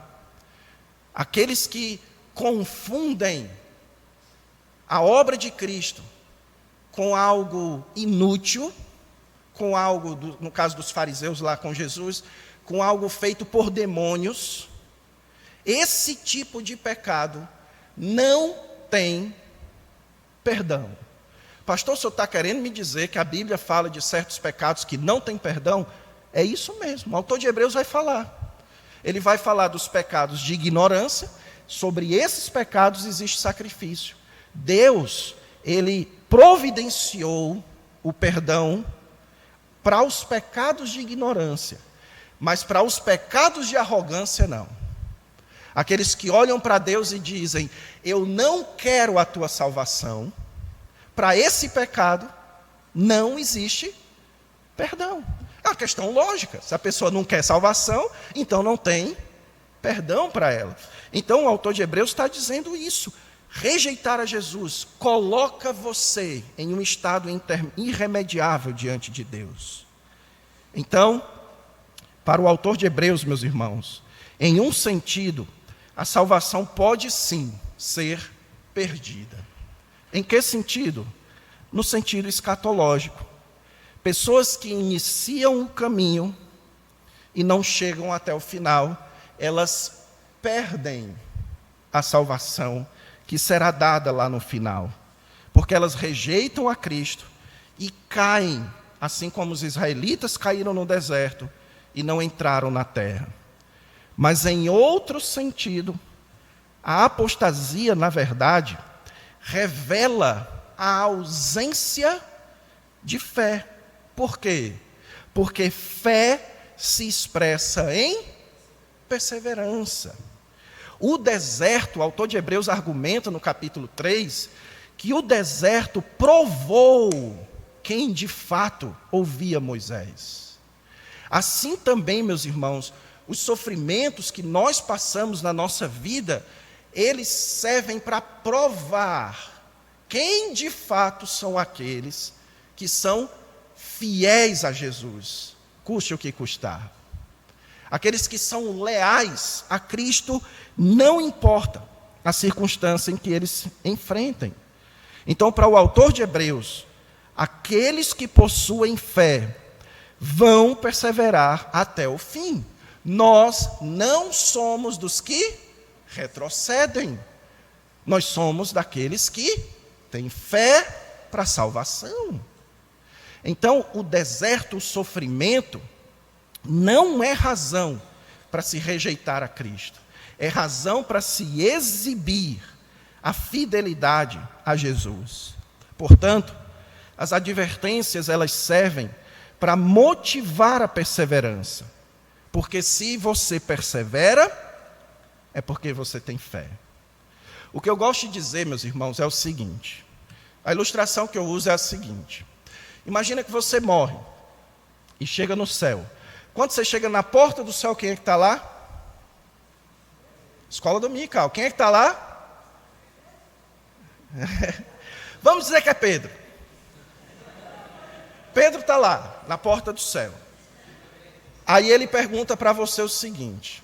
Aqueles que confundem a obra de Cristo com algo inútil, com algo, no caso dos fariseus lá com Jesus, com algo feito por demônios, esse tipo de pecado não tem perdão. Pastor, o senhor está querendo me dizer que a Bíblia fala de certos pecados que não tem perdão? É isso mesmo, o autor de Hebreus vai falar. Ele vai falar dos pecados de ignorância. Sobre esses pecados existe sacrifício. Deus, Ele providenciou o perdão para os pecados de ignorância, mas para os pecados de arrogância, não. Aqueles que olham para Deus e dizem, eu não quero a tua salvação, para esse pecado não existe perdão. É uma questão lógica. Se a pessoa não quer salvação, então não tem perdão para ela. Então o autor de Hebreus está dizendo isso. Rejeitar a Jesus coloca você em um estado irremediável diante de Deus. Então, para o autor de Hebreus, meus irmãos, em um sentido, a salvação pode sim ser perdida. Em que sentido? No sentido escatológico. Pessoas que iniciam o caminho e não chegam até o final, elas perdem a salvação que será dada lá no final, porque elas rejeitam a Cristo e caem, assim como os israelitas caíram no deserto e não entraram na terra. Mas em outro sentido, a apostasia, na verdade, revela a ausência de fé. Por quê? Porque fé se expressa em perseverança. O deserto, o autor de Hebreus argumenta no capítulo 3, que o deserto provou quem de fato ouvia Moisés. Assim também, meus irmãos, os sofrimentos que nós passamos na nossa vida, eles servem para provar quem de fato são aqueles que são fiéis a Jesus, custe o que custar. Aqueles que são leais a Cristo, não importa a circunstância em que eles enfrentem. Então, para o autor de Hebreus, aqueles que possuem fé vão perseverar até o fim. Nós não somos dos que retrocedem. Nós somos daqueles que têm fé para a salvação. Então, o deserto, o sofrimento, não é razão para se rejeitar a Cristo. É razão para se exibir a fidelidade a Jesus. Portanto, as advertências, elas servem para motivar a perseverança. Porque se você persevera, é porque você tem fé. O que eu gosto de dizer, meus irmãos, é o seguinte. A ilustração que eu uso é a seguinte. Imagina que você morre e chega no céu. Quando você chega na porta do céu, quem é que está lá? Escola dominical. Quem é que está lá? Vamos dizer que é Pedro. Pedro está lá, na porta do céu. Aí ele pergunta para você o seguinte: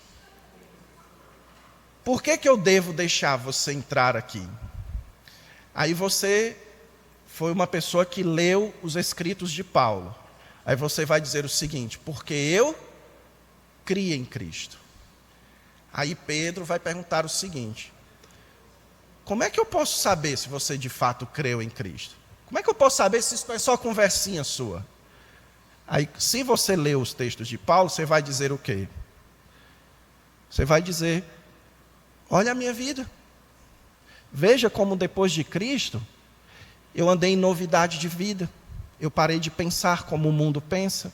por que eu devo deixar você entrar aqui? Aí você foi uma pessoa que leu os escritos de Paulo. Aí você vai dizer o seguinte: porque eu criei em Cristo. Aí Pedro vai perguntar o seguinte: como é que eu posso saber se você de fato creu em Cristo? Como é que eu posso saber se isso é só conversinha sua? Aí, se você leu os textos de Paulo, você vai dizer o quê? Você vai dizer: olha a minha vida. Veja como depois de Cristo, eu andei em novidade de vida. Eu parei de pensar como o mundo pensa.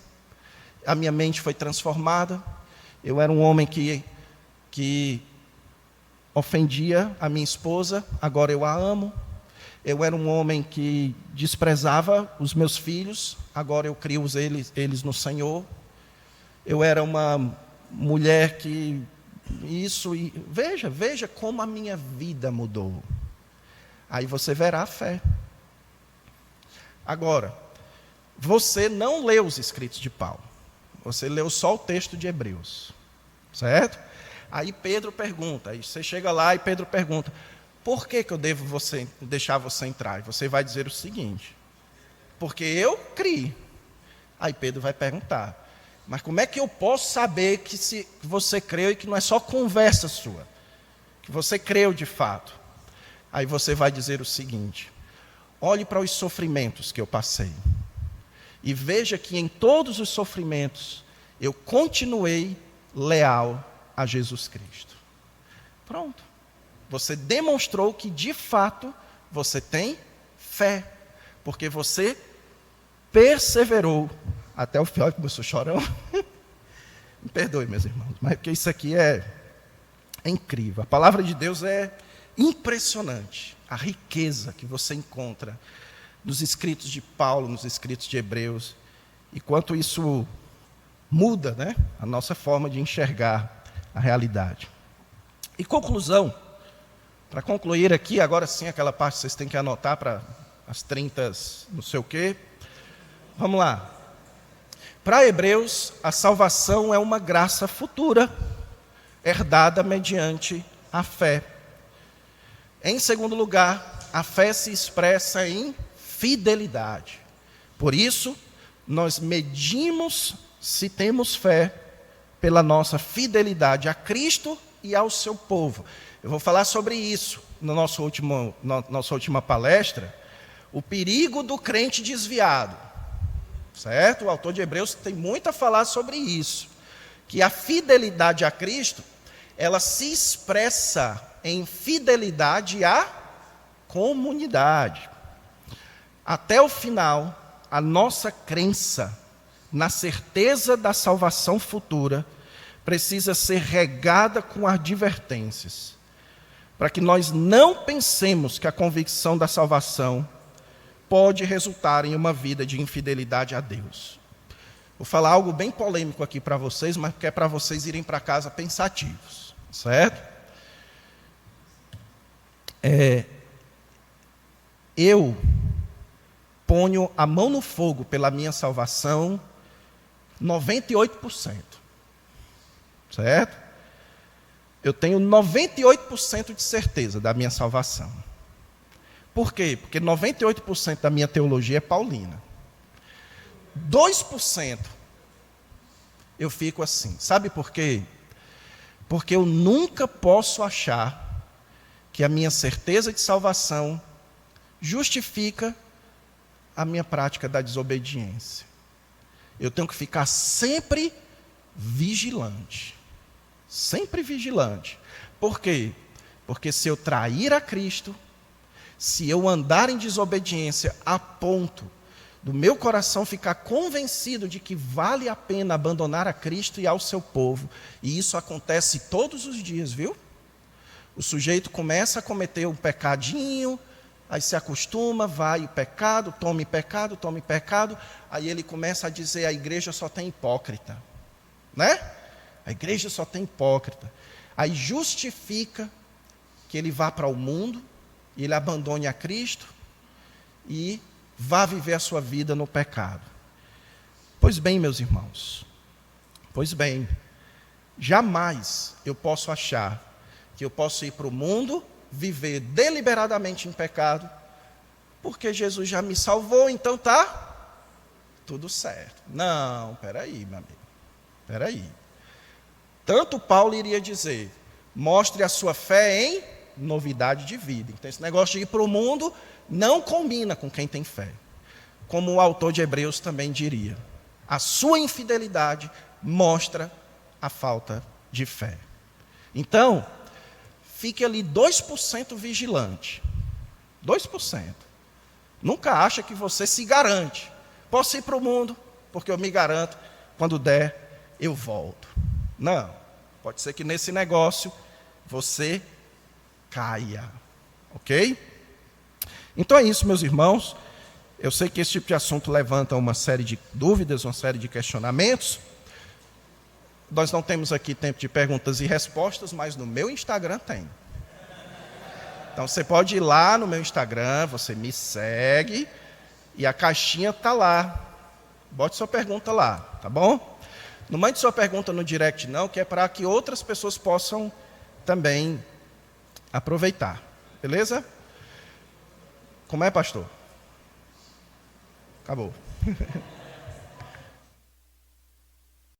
A minha mente foi transformada. Eu era um homem que ofendia a minha esposa, agora eu a amo. Eu era um homem que desprezava os meus filhos, agora eu crio eles no Senhor. Eu era uma mulher que... Veja como a minha vida mudou. Aí você verá a fé. Agora, você não leu os escritos de Paulo. Você leu só o texto de Hebreus. Certo? Aí Pedro pergunta, aí você chega lá e Pedro pergunta: por que eu devo deixar você entrar? E você vai dizer o seguinte: porque eu criei. Aí Pedro vai perguntar: mas como é que eu posso saber que você creu e que não é só conversa sua? que você creu de fato, aí você vai dizer o seguinte: olhe para os sofrimentos que eu passei e veja que em todos os sofrimentos eu continuei leal a Jesus Cristo. Pronto. Você demonstrou que de fato você tem fé, porque você perseverou até o final. Começou chorão. Me perdoe, meus irmãos, mas porque isso aqui é incrível. A palavra de Deus é impressionante. A riqueza que você encontra nos escritos de Paulo, nos escritos de Hebreus, e quanto isso muda, né, a nossa forma de enxergar a realidade. E conclusão, para concluir aqui, agora sim, aquela parte que vocês têm que anotar para as 30, não sei o quê. Vamos lá. Para Hebreus, a salvação é uma graça futura, herdada mediante a fé. Em segundo lugar, a fé se expressa em fidelidade. Por isso, nós medimos se temos fé pela nossa fidelidade a Cristo e ao seu povo. Eu vou falar sobre isso na nossa última palestra, o perigo do crente desviado. Certo? O autor de Hebreus tem muito a falar sobre isso, que a fidelidade a Cristo, ela se expressa em fidelidade à comunidade. Até o final, a nossa crença na certeza da salvação futura precisa ser regada com advertências, para que nós não pensemos que a convicção da salvação pode resultar em uma vida de infidelidade a Deus. Vou falar algo bem polêmico aqui para vocês, mas que é para vocês irem para casa pensativos, certo? Eu ponho a mão no fogo pela minha salvação 98%, certo? Eu tenho 98% de certeza da minha salvação. Por quê? Porque 98% da minha teologia é paulina. 2% eu fico assim. Sabe por quê? Porque eu nunca posso achar que a minha certeza de salvação justifica a minha prática da desobediência. Eu tenho que ficar sempre vigilante. Sempre vigilante. Por quê? Porque se eu trair a Cristo, se eu andar em desobediência a ponto do meu coração ficar convencido de que vale a pena abandonar a Cristo e ao seu povo, e isso acontece todos os dias, viu? O sujeito começa a cometer um pecadinho, aí se acostuma, vai o pecado, tome pecado, aí ele começa a dizer: a igreja só tem hipócrita, né? A igreja só tem hipócrita. Aí justifica que ele vá para o mundo, ele abandone a Cristo e vá viver a sua vida no pecado. Pois bem, meus irmãos, jamais eu posso achar que eu posso ir para o mundo, viver deliberadamente em pecado, porque Jesus já me salvou, então tá tudo certo. Não, peraí, meu amigo, peraí. Tanto Paulo iria dizer: mostre a sua fé em novidade de vida. Então esse negócio de ir para o mundo não combina com quem tem fé. Como o autor de Hebreus também diria, a sua infidelidade mostra a falta de fé. Então, fique ali 2% vigilante. 2%. Nunca acha que você se garante. Posso ir para o mundo, porque eu me garanto, quando der, eu volto. Não. Pode ser que nesse negócio você caia. Ok? Então é isso, meus irmãos. Eu sei que esse tipo de assunto levanta uma série de dúvidas, uma série de questionamentos. Nós não temos aqui tempo de perguntas e respostas, mas no meu Instagram tem. Então você pode ir lá no meu Instagram, você me segue e a caixinha está lá. Bote sua pergunta lá, tá bom? Não mande sua pergunta no direct não, que é para que outras pessoas possam também aproveitar. Beleza? Como é, pastor? Acabou.